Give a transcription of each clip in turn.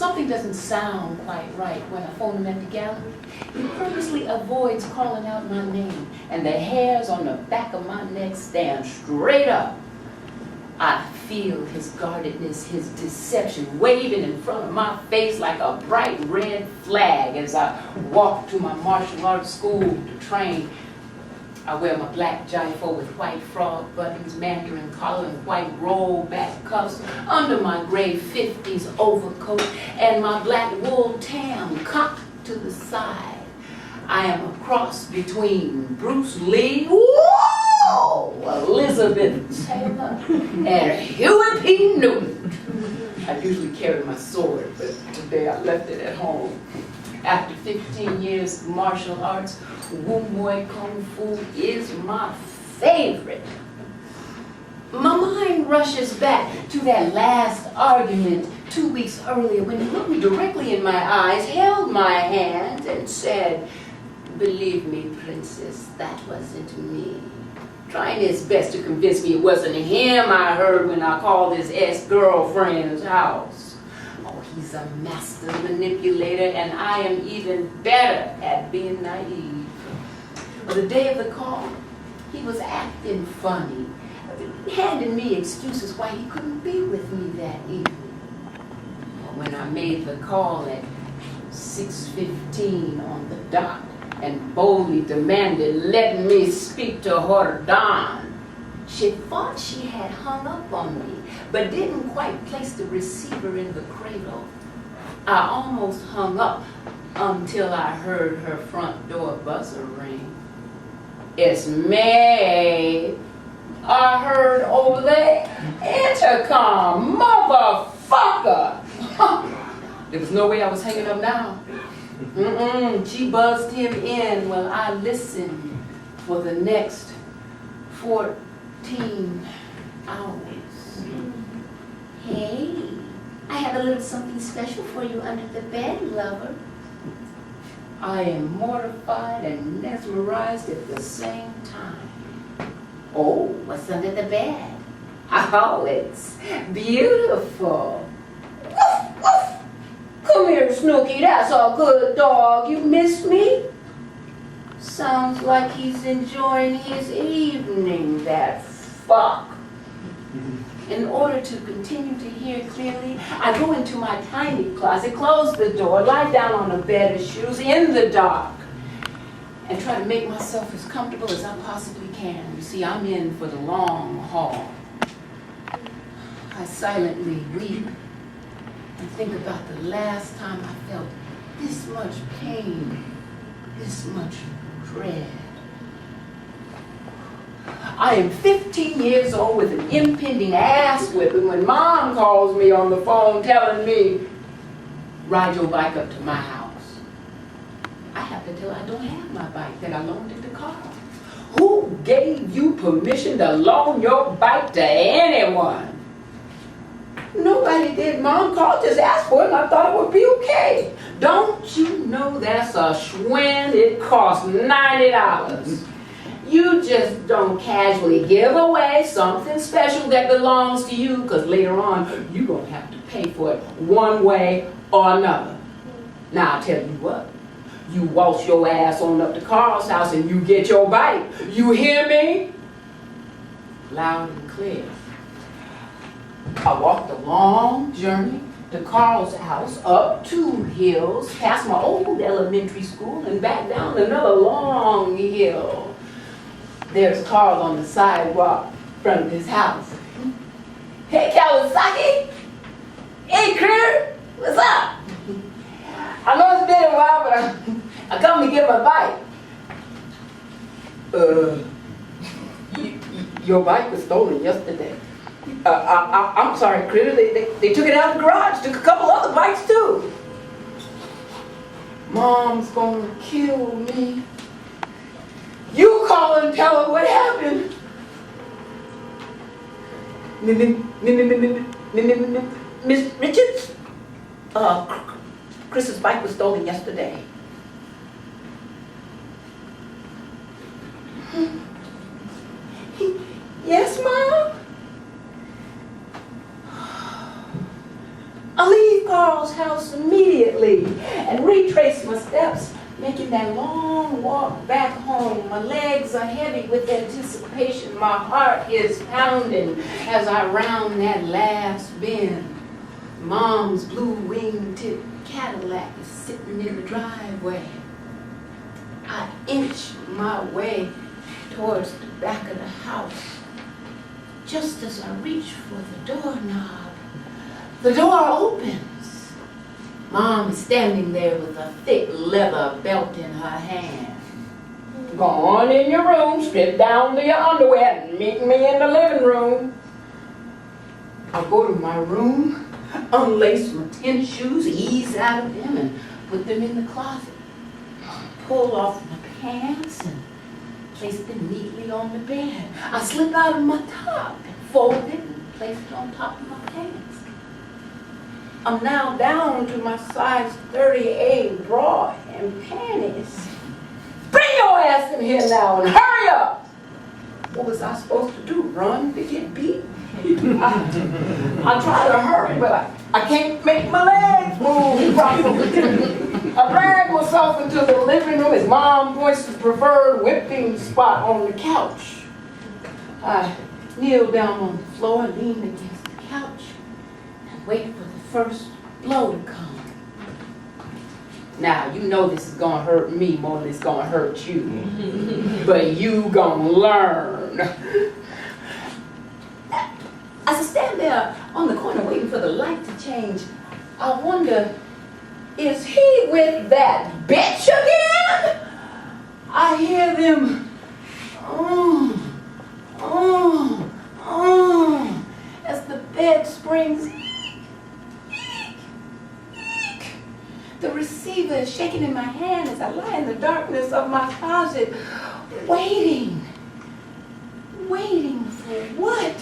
something doesn't sound quite right when I phone him at the gallery, he purposely avoids calling out my name, and the hairs on the back of my neck stand straight up. I feel his guardedness, his deception waving in front of my face like a bright red flag as I walk to my martial arts school to train. I wear my black JIFO with white frog buttons, mandarin collar, and white roll-back cuffs under my gray 50s overcoat and my black wool tam cocked to the side. I am a cross between Bruce Lee, whoa, Elizabeth Taylor, and Huey P. Newton. I usually carry my sword, but today I left it at home. After 15 years of martial arts, Woo Muay Kung Fu is my favorite. My mind rushes back to that last argument 2 weeks earlier when he looked me directly in my eyes, held my hand, and said, "Believe me, princess, that wasn't me." Trying his best to convince me it wasn't him I heard when I called his ex-girlfriend's house. Oh, he's a master manipulator, and I am even better at being naive. But the day of the call, he was acting funny, handing me excuses why he couldn't be with me that evening. When I made the call at 6:15 on the dot and boldly demanded, "Let me speak to Jordan," she thought she had hung up on me, but didn't quite place the receiver in the cradle. I almost hung up until I heard her front door buzzer ring. "It's me," I heard over the intercom. "Motherfucker!" There was no way I was hanging up now. She buzzed him in while I listened for the next 14 hours. "Hey, I have a little something special for you under the bed, lover." I am mortified and mesmerized at the same time. "Oh, what's under the bed?" "Oh, it's beautiful." "Woof, woof. Come here, Snooky, that's a good dog. You missed me?" Sounds like he's enjoying his evening, that fuck. In order to continue to hear clearly, I go into my tiny closet, close the door, lie down on a bed of shoes in the dark, and try to make myself as comfortable as I possibly can. You see, I'm in for the long haul. I silently weep and think about the last time I felt this much pain, this much dread. I am 15 years old with an impending ass whipping when Mom calls me on the phone telling me, "Ride your bike up to my house." I have to tell her I don't have my bike, that I loaned it to Carl. Who gave you permission to loan your bike to anyone? Nobody did. Mom called, just asked for it, and I thought it would be okay. Don't you know that's a schwinn? It costs $90. You just don't casually give away something special that belongs to you, because later on, you're going to have to pay for it one way or another. Now, I'll tell you what. You waltz your ass on up to Carl's house and you get your bike. You hear me? Loud and clear. I walked a long journey to Carl's house, up 2 hills, past my old elementary school, and back down another long hill. There's Carl on the sidewalk in front of his house. "Hey, Kawasaki! Hey, Critter! What's up? I know it's been a while, but I come to get my bike." Your bike was stolen yesterday." I'm sorry, Critter. They took it out of the garage. Took a couple other bikes, too." "Mom's gonna kill me." "You call and tell her what happened." "Miss Richards? Chris's bike was stolen yesterday." "Yes, Mom?" I leave Carl's house immediately and retraced my steps, making that long walk back home. My legs are heavy with anticipation. My heart is pounding as I round that last bend. Mom's blue wing-tip Cadillac is sitting in the driveway. I inch my way towards the back of the house. Just as I reach for the doorknob, the door opens. Mom is standing there with a thick leather belt in her hand. Go on in your room, strip down to your underwear, and meet me in the living room. I go to my room, unlace my tennis shoes, ease out of them, and put them in the closet. Pull off my pants and place them neatly on the bed. I slip out of my top and fold it and place it on top of my pants. I'm now down to my size 38 bra and panties. Bring your ass in here now and hurry up! What was I supposed to do? Run to get beat? I try to hurry, but I can't make my legs move properly. I drag myself into the living room as Mom points to the preferred whipping spot on the couch. I kneel down on the floor, lean against the couch, and wait for the first blow to come. Now, you know this is gonna hurt me more than it's gonna hurt you. But you gonna learn. As I stand there on the corner waiting for the light to change, I wonder, is he with that bitch again? I hear them, as the bed springs. The receiver is shaking in my hand as I lie in the darkness of my closet, waiting. Waiting for what?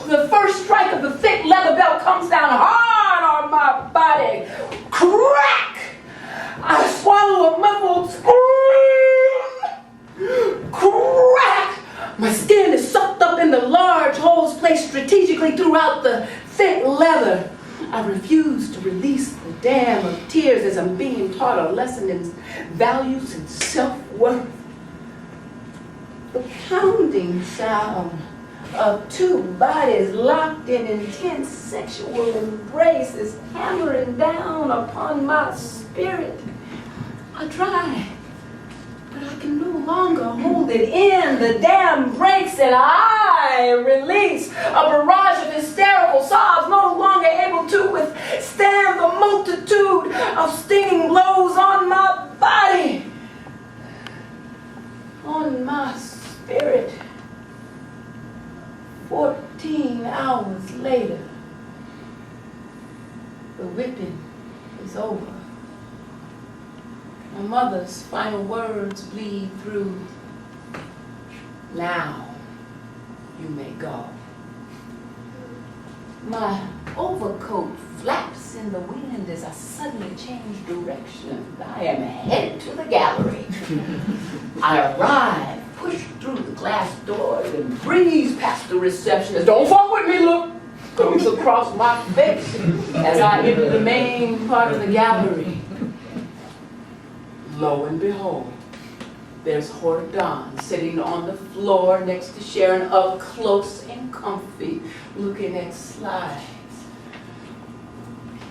The first strike of the thick leather belt comes down hard on my body. Crack! I swallow a muffled scream. Crack! My skin is sucked up in the large holes placed strategically throughout the thick leather. I refuse to release the dam of tears as I'm being taught a lesson in values and self-worth. The pounding sound of two bodies locked in intense sexual embrace is hammering down upon my spirit. I try, but I can no longer hold it in. The dam breaks and I release a barrage of hysterical sobs, no longer able to withstand the multitude of stinging blows on my body, on my spirit. 14 hours later, the whipping is over. My mother's final words bleed through. Now you may go. My overcoat flaps in the wind as I suddenly change direction. I am headed to the gallery. I arrive, push through the glass doors, and breeze past the receptionist. Don't fuck with me, look! Comes across my face as I enter the main part of the gallery. Lo and behold, there's Horton sitting on the floor next to Sharon, up close and comfy, looking at slides.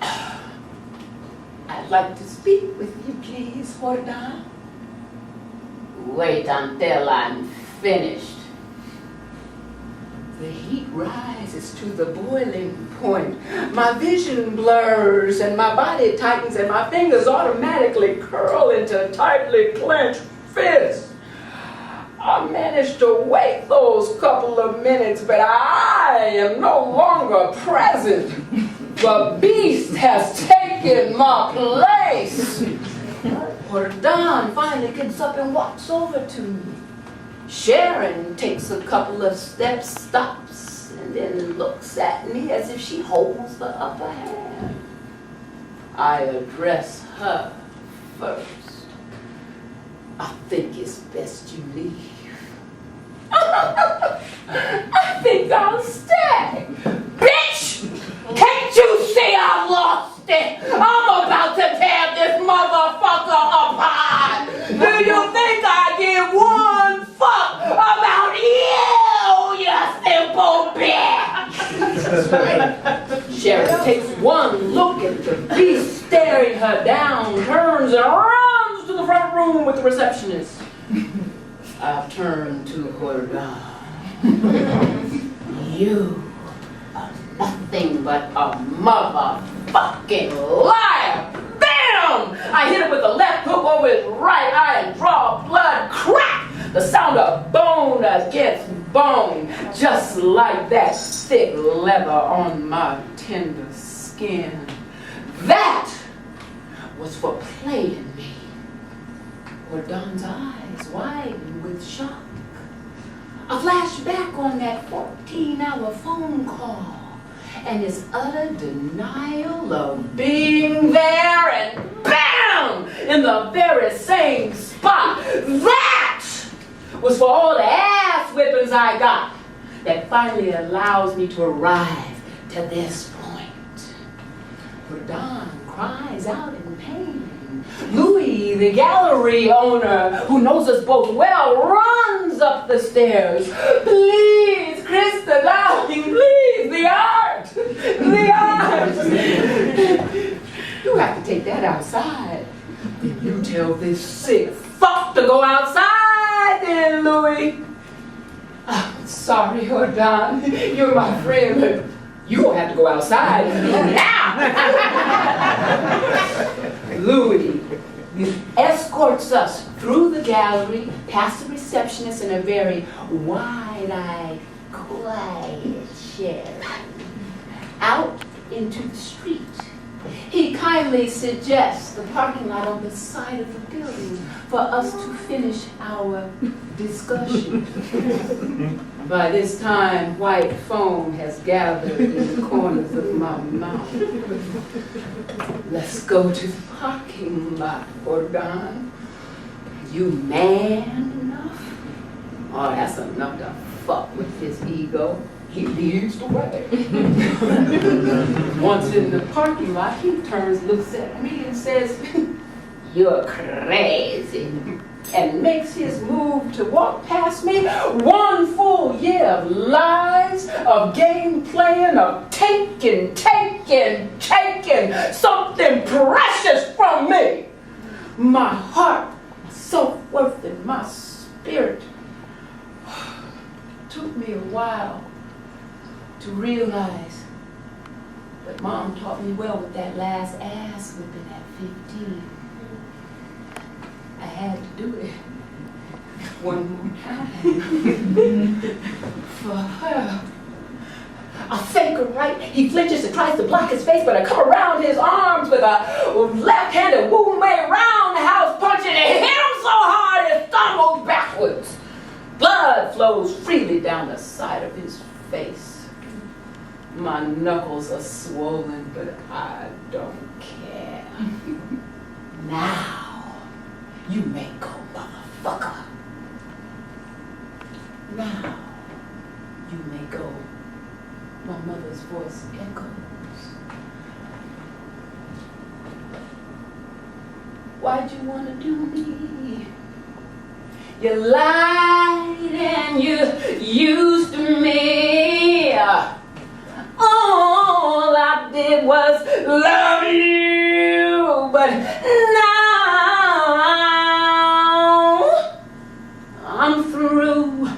I'd like to speak with you, please, Horton. Wait until I'm finished. The heat rises to the boiling point. My vision blurs and my body tightens and my fingers automatically curl into tightly clenched fists. I managed to wait those couple of minutes, but I am no longer present. The beast has taken my place. Horton finally gets up and walks over to me. Sharon takes a couple of steps, stops, and then looks at me as if she holds the upper hand. I address her first. I think it's best you leave. I think I'll stay. Bitch! see I've lost it. I'm about to tear this motherfucker apart. Do you think I give one fuck about you, you simple bitch? Sheriff takes one look at the beast staring her down, turns and runs to the front room with the receptionist. I've turned to her down. You are nothing but a motherfucking liar. Bam! I hit him with a left hook over his right eye and draw blood. Crack! The sound of bone against bone, just like that thick leather on my tender skin. That was for playing me. Were Don's eyes widen with shock. A flashback on that 14-hour phone call and his utter denial of being there, and BAM! In the very same spot. That was for all the ass whippings I got that finally allows me to arrive to this point. Where Don cries out in pain. Louis, the gallery owner, who knows us both well, runs up the stairs. Please, Christa, darling, please, the art! The art! You have to take that outside. Then you tell this sick fuck to go outside then, Louis. Oh, sorry, Don. You're my friend, but you don't have to go outside now. Louis escorts us through the gallery, past the receptionist in a very wide-eyed, quiet chair, out into the street. He kindly suggests the parking lot on the side of the building for us to finish our discussion. By this time, white foam has gathered in the corners of my mouth. Let's go to the parking lot, Don. You man enough? Oh, that's enough to fuck with his ego. He leads the way. Once in the parking lot, he turns, looks at me and says, "You're crazy," and makes his move to walk past me. 1 full year of lies, of game playing, of taking something precious from me. My heart, my self-worth, and my spirit. Took me a while to realize that Mom taught me well with that last ass whipping at 15. I had to do it one more time for her. I fake her right. He flinches and tries to block his face, but I come around his arms with a left-handed Wu-Mei roundhouse punch, and it hit him so hard it stumbled backwards. Blood flows freely down the side of his face. My knuckles are swollen, but I don't care. Now, you may go, motherfucker. Now, you may go. My mother's voice echoes. Why'd you want to do me? You lied and you used me. All I did was love you, but now I'm through.